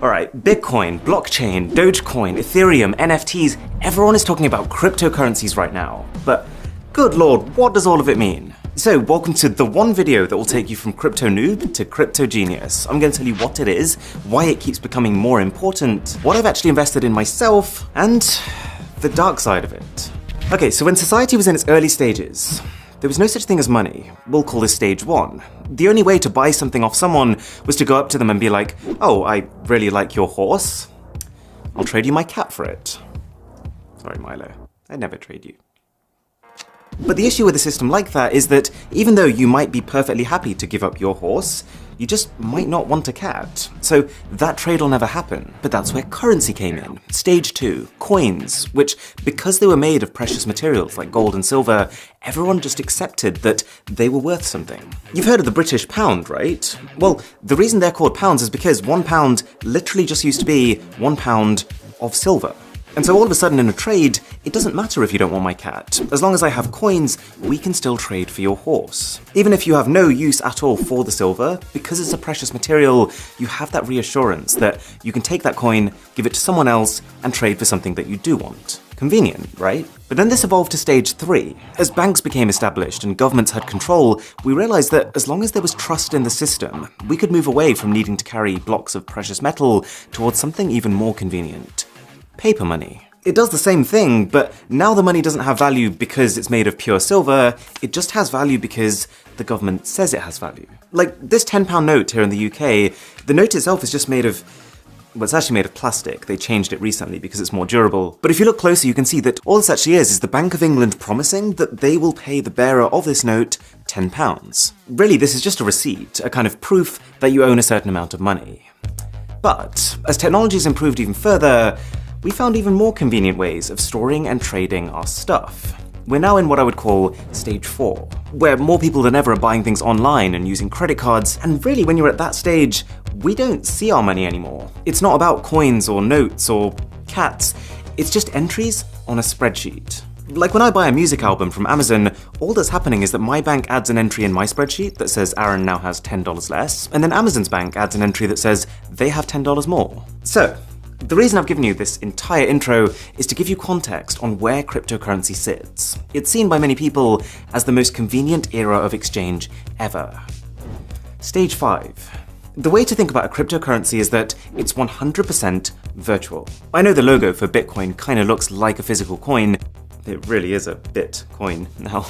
Alright, Bitcoin, blockchain, Dogecoin, Ethereum, NFTs, everyone is talking about cryptocurrencies right now. But good lord, what does all of it mean? So, welcome to the one video that will take you from crypto noob to crypto genius. I'm going to tell you what it is, why it keeps becoming more important, what I've actually invested in myself, and the dark side of it. Okay, so when society was in its early stages, there was no such thing as money. We'll call this stage one. The only way to buy something off someone was to go up to them and be like, oh, I really like your horse. I'll trade you my cat for it. Sorry, Milo. I'd never trade you. But the issue with a system like that is that even though you might be perfectly happy to give up your horse, you just might not want a cat. So that trade will never happen. But that's where currency came in. Stage two, coins, which, because they were made of precious materials like gold and silver, everyone just accepted that they were worth something. You've heard of the British pound, right? Well, the reason they're called pounds is because £1 literally just used to be £1 of silver. And so all of a sudden in a trade, it doesn't matter if you don't want my cat. As long as I have coins, we can still trade for your horse. Even if you have no use at all for the silver, because it's a precious material, you have that reassurance that you can take that coin, give it to someone else, and trade for something that you do want. Convenient, right? But then this evolved to stage three. As banks became established and governments had control, we realized that as long as there was trust in the system, we could move away from needing to carry blocks of precious metal towards something even more convenient. Paper money. It does the same thing, but now the money doesn't have value because it's made of pure silver, it just has value because the government says it has value. Like this £10 note here in the UK, the note itself is just made of, well, it's actually made of plastic. They changed it recently because it's more durable. But if you look closer, you can see that all this actually is the Bank of England promising that they will pay the bearer of this note £10. Really, this is just a receipt, a kind of proof that you own a certain amount of money. But as technology has improved even further, we found even more convenient ways of storing and trading our stuff. We're now in what I would call stage 4, where more people than ever are buying things online and using credit cards, and really when you're at that stage, we don't see our money anymore. It's not about coins or notes or cats, it's just entries on a spreadsheet. Like when I buy a music album from Amazon, all that's happening is that my bank adds an entry in my spreadsheet that says Aaron now has $10 less, and then Amazon's bank adds an entry that says they have $10 more. So, the reason I've given you this entire intro is to give you context on where cryptocurrency sits. It's seen by many people as the most convenient era of exchange ever. Stage 5. The way to think about a cryptocurrency is that it's 100% virtual. I know the logo for Bitcoin kind of looks like a physical coin. It really is a Bitcoin now.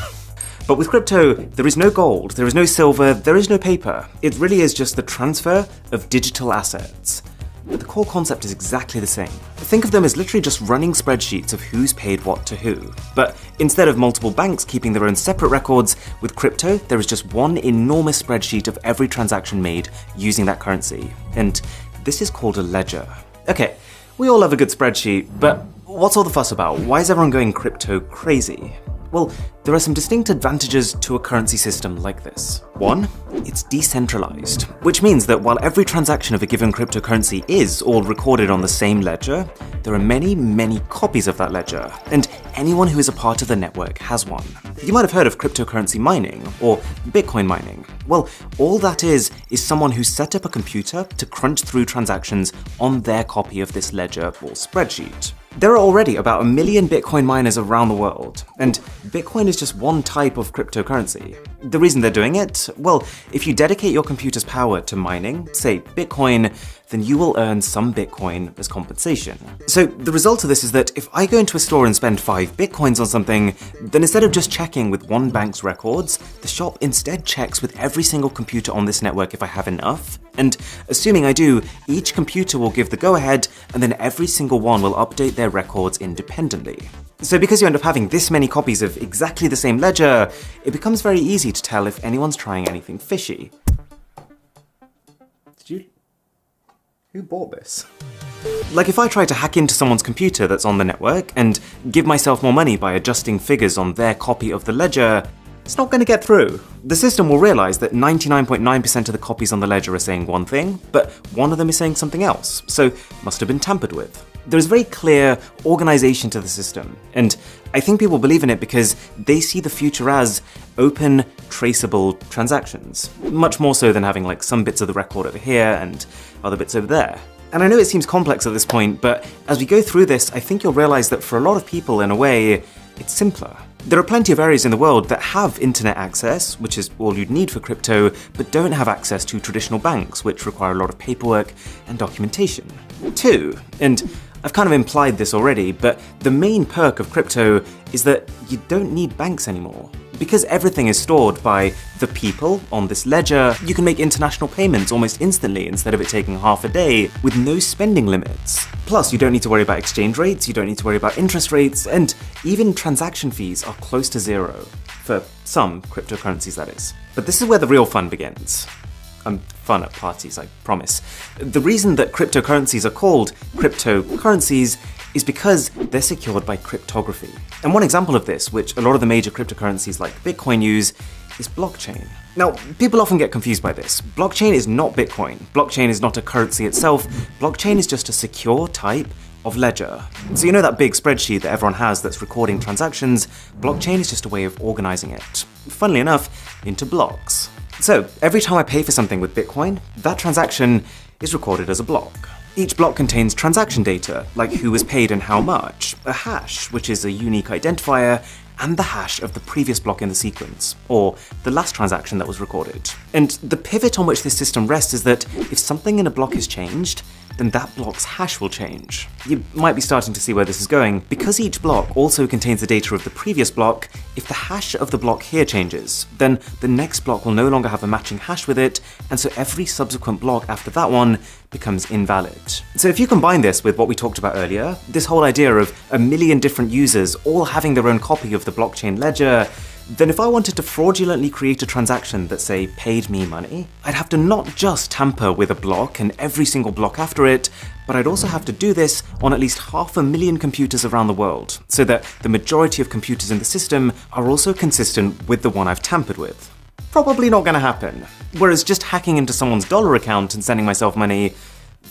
But with crypto, there is no gold, there is no silver, there is no paper. It really is just the transfer of digital assets. But the core concept is exactly the same. Think of them as literally just running spreadsheets of who's paid what to who. But instead of multiple banks keeping their own separate records, with crypto, there is just one enormous spreadsheet of every transaction made using that currency. And this is called a ledger. Okay, we all love a good spreadsheet, but what's all the fuss about? Why is everyone going crypto crazy? Well, there are some distinct advantages to a currency system like this. One, it's decentralized, which means that while every transaction of a given cryptocurrency is all recorded on the same ledger, there are many, many copies of that ledger, and anyone who is a part of the network has one. You might have heard of cryptocurrency mining, or Bitcoin mining. Well, all that is someone who set up a computer to crunch through transactions on their copy of this ledger or spreadsheet. There are already about 1 million Bitcoin miners around the world, and Bitcoin is just one type of cryptocurrency. The reason they're doing it? Well, if you dedicate your computer's power to mining, say Bitcoin, then you will earn some Bitcoin as compensation. So the result of this is that if I go into a store and spend 5 Bitcoins on something, then instead of just checking with one bank's records, the shop instead checks with every single computer on this network if I have enough. And assuming I do, each computer will give the go-ahead, and then every single one will update their records independently. So because you end up having this many copies of exactly the same ledger, it becomes very easy to tell if anyone's trying anything fishy. Who bought this? Like if I try to hack into someone's computer that's on the network and give myself more money by adjusting figures on their copy of the ledger, it's not going to get through. The system will realize that 99.9% of the copies on the ledger are saying one thing, but one of them is saying something else, so must have been tampered with. There's very clear organization to the system, and I think people believe in it because they see the future as open, traceable transactions. Much more so than having like some bits of the record over here and other bits over there. And I know it seems complex at this point, but as we go through this, I think you'll realize that for a lot of people, in a way, it's simpler. There are plenty of areas in the world that have internet access, which is all you'd need for crypto, but don't have access to traditional banks, which require a lot of paperwork and documentation. 2, and I've kind of implied this already, but the main perk of crypto is that you don't need banks anymore. Because everything is stored by the people on this ledger, you can make international payments almost instantly instead of it taking half a day with no spending limits. Plus, you don't need to worry about exchange rates, you don't need to worry about interest rates, and even transaction fees are close to zero. For some cryptocurrencies, that is. But this is where the real fun begins. Fun at parties, I promise. The reason that cryptocurrencies are called cryptocurrencies is because they're secured by cryptography. And one example of this, which a lot of the major cryptocurrencies like Bitcoin use, is blockchain. Now, people often get confused by this. Blockchain is not Bitcoin. Blockchain is not a currency itself. Blockchain is just a secure type of ledger. So you know that big spreadsheet that everyone has that's recording transactions? Blockchain is just a way of organizing it, funnily enough, into blocks. So every time I pay for something with Bitcoin, that transaction is recorded as a block. Each block contains transaction data, like who was paid and how much, a hash, which is a unique identifier, and the hash of the previous block in the sequence, or the last transaction that was recorded. And the pivot on which this system rests is that if something in a block is changed, then that block's hash will change. You might be starting to see where this is going. Because each block also contains the data of the previous block, if the hash of the block here changes, then the next block will no longer have a matching hash with it, and so every subsequent block after that one becomes invalid. So if you combine this with what we talked about earlier, this whole idea of a million different users all having their own copy of the blockchain ledger, then if I wanted to fraudulently create a transaction that, say, paid me money, I'd have to not just tamper with a block and every single block after it, but I'd also have to do this on at least 500,000 computers around the world, so that the majority of computers in the system are also consistent with the one I've tampered with. Probably not gonna happen. Whereas just hacking into someone's dollar account and sending myself money,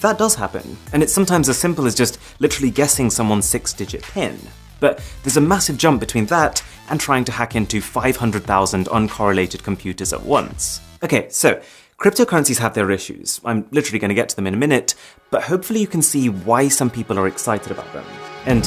that does happen. And it's sometimes as simple as just literally guessing someone's 6-digit PIN. But there's a massive jump between that and trying to hack into 500,000 uncorrelated computers at once. Okay, so cryptocurrencies have their issues. I'm literally going to get to them in a minute, but hopefully you can see why some people are excited about them. And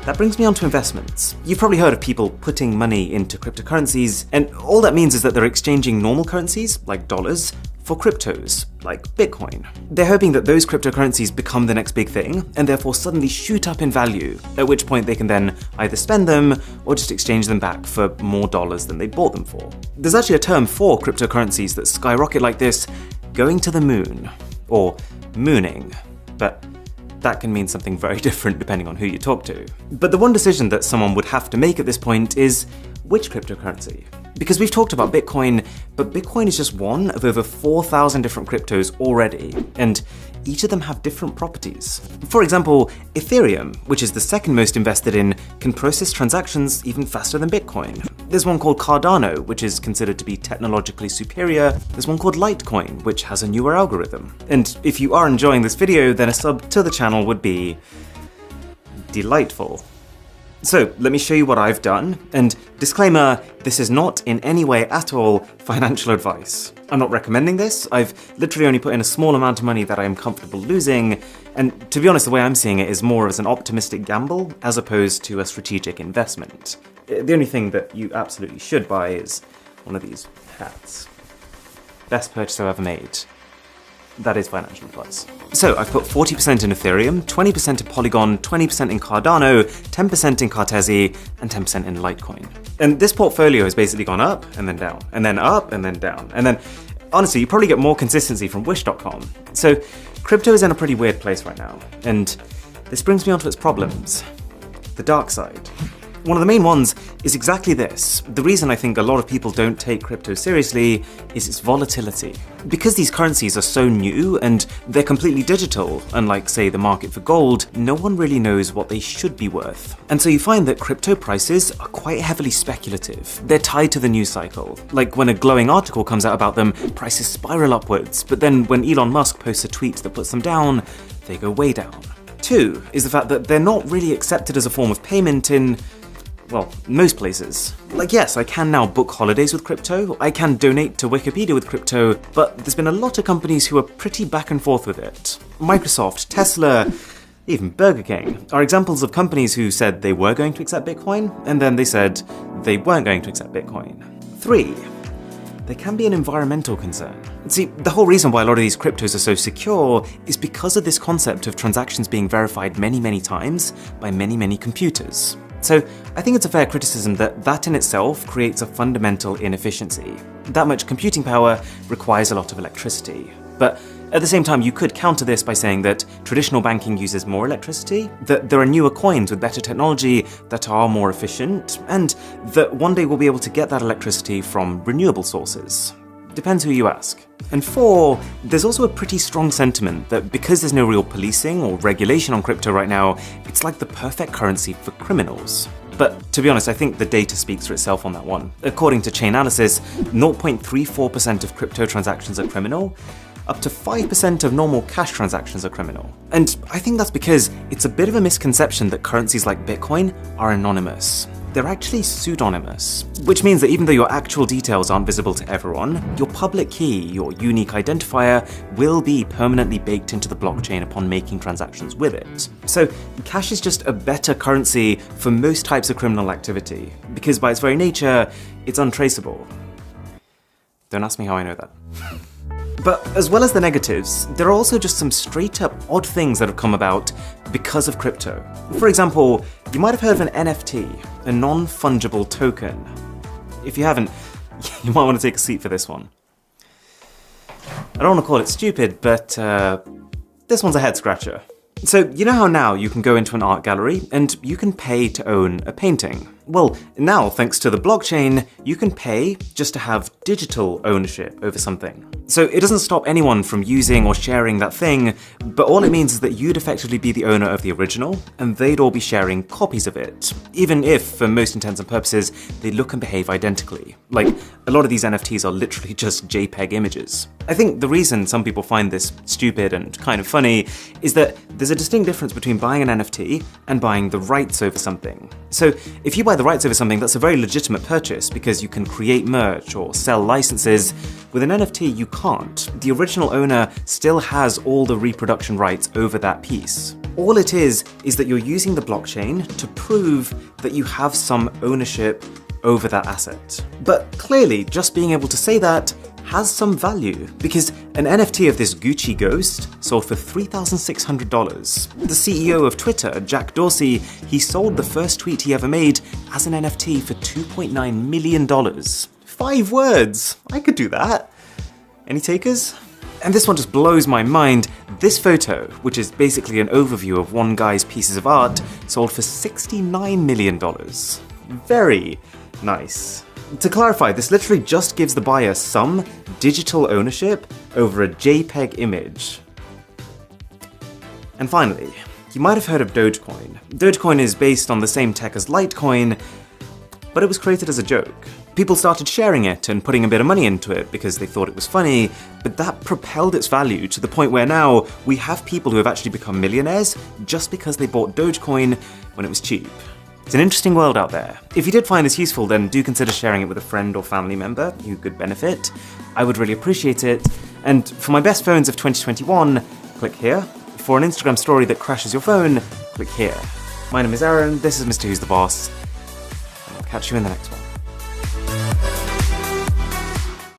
that brings me on to investments. You've probably heard of people putting money into cryptocurrencies, and all that means is that they're exchanging normal currencies, like dollars, for cryptos, like Bitcoin. They're hoping that those cryptocurrencies become the next big thing, and therefore suddenly shoot up in value, at which point they can then either spend them, or just exchange them back for more dollars than they bought them for. There's actually a term for cryptocurrencies that skyrocket like this, going to the moon, or mooning, but that can mean something very different depending on who you talk to. But the one decision that someone would have to make at this point is, which cryptocurrency? Because we've talked about Bitcoin, but Bitcoin is just one of over 4,000 different cryptos already, and each of them have different properties. For example, Ethereum, which is the second most invested in, can process transactions even faster than Bitcoin. There's one called Cardano, which is considered to be technologically superior. There's one called Litecoin, which has a newer algorithm. And if you are enjoying this video, then a sub to the channel would be delightful. So let me show you what I've done, and disclaimer, this is not in any way at all financial advice. I'm not recommending this, I've literally only put in a small amount of money that I am comfortable losing, and to be honest, the way I'm seeing it is more as an optimistic gamble as opposed to a strategic investment. The only thing that you absolutely should buy is one of these hats. Best purchase I've ever made. That is financial advice. So I've put 40% in Ethereum, 20% in Polygon, 20% in Cardano, 10% in Cartesi, and 10% in Litecoin. And this portfolio has basically gone up and then down, and then up and then down. And then, honestly, you probably get more consistency from Wish.com. So crypto is in a pretty weird place right now. And this brings me on to its problems. The dark side. One of the main ones is exactly this. The reason I think a lot of people don't take crypto seriously is its volatility. Because these currencies are so new and they're completely digital, unlike, say, the market for gold, no one really knows what they should be worth. And so you find that crypto prices are quite heavily speculative. They're tied to the news cycle. Like when a glowing article comes out about them, prices spiral upwards, but then when Elon Musk posts a tweet that puts them down, they go way down. Two is the fact that they're not really accepted as a form of payment in well, most places. Like, yes, I can now book holidays with crypto, I can donate to Wikipedia with crypto, but there's been a lot of companies who are pretty back and forth with it. Microsoft, Tesla, even Burger King are examples of companies who said they were going to accept Bitcoin, and then they said they weren't going to accept Bitcoin. 3. There can be an environmental concern. See, the whole reason why a lot of these cryptos are so secure is because of this concept of transactions being verified many times by many computers. So I think it's a fair criticism that that in itself creates a fundamental inefficiency. That much computing power requires a lot of electricity. But at the same time, you could counter this by saying that traditional banking uses more electricity, that there are newer coins with better technology that are more efficient, and that one day we'll be able to get that electricity from renewable sources. Depends who you ask. And 4, there's also a pretty strong sentiment that because there's no real policing or regulation on crypto right now, it's like the perfect currency for criminals. But to be honest, I think the data speaks for itself on that one. According to Chainalysis, 0.34% of crypto transactions are criminal, up to 5% of normal cash transactions are criminal. And I think that's because it's a bit of a misconception that currencies like Bitcoin are anonymous. They're actually pseudonymous, which means that even though your actual details aren't visible to everyone, your public key, your unique identifier, will be permanently baked into the blockchain upon making transactions with it. So cash is just a better currency for most types of criminal activity, because by its very nature, it's untraceable. Don't ask me how I know that. But as well as the negatives, there are also just some straight up odd things that have come about because of crypto. For example, you might have heard of an NFT, a non-fungible token. If you haven't, you might want to take a seat for this one. I don't want to call it stupid, but this one's a head scratcher. So you know how now you can go into an art gallery and you can pay to own a painting? Well, now thanks to the blockchain, you can pay just to have digital ownership over something. So it doesn't stop anyone from using or sharing that thing, but all it means is that you'd effectively be the owner of the original, and they'd all be sharing copies of it, even if, for most intents and purposes, they look and behave identically. Like, a lot of these NFTs are literally just JPEG images. I think the reason some people find this stupid and kind of funny is that there's a distinct difference between buying an NFT and buying the rights over something. So if you buy the rights over something, that's a very legitimate purchase because you can create merch or sell licenses. With an NFT, you can't. The original owner still has all the reproduction rights over that piece. All it is that you're using the blockchain to prove that you have some ownership over that asset. But clearly, just being able to say that has some value, because an NFT of this Gucci ghost sold for $3,600. The CEO of Twitter, Jack Dorsey, he sold the first tweet he ever made as an NFT for $2.9 million. 5 words! I could do that. Any takers? And this one just blows my mind. This photo, which is basically an overview of one guy's pieces of art, sold for $69 million. Very nice. To clarify, this literally just gives the buyer some digital ownership over a JPEG image. And finally, you might have heard of Dogecoin. Dogecoin is based on the same tech as Litecoin, but it was created as a joke. People started sharing it and putting a bit of money into it because they thought it was funny, but that propelled its value to the point where now we have people who have actually become millionaires just because they bought Dogecoin when it was cheap. It's an interesting world out there. If you did find this useful, then do consider sharing it with a friend or family member who could benefit. I would really appreciate it. And for my best phones of 2021, click here. For an Instagram story that crashes your phone, click here. My name is Aaron, this is Mr. Who's the Boss, and I'll catch you in the next one.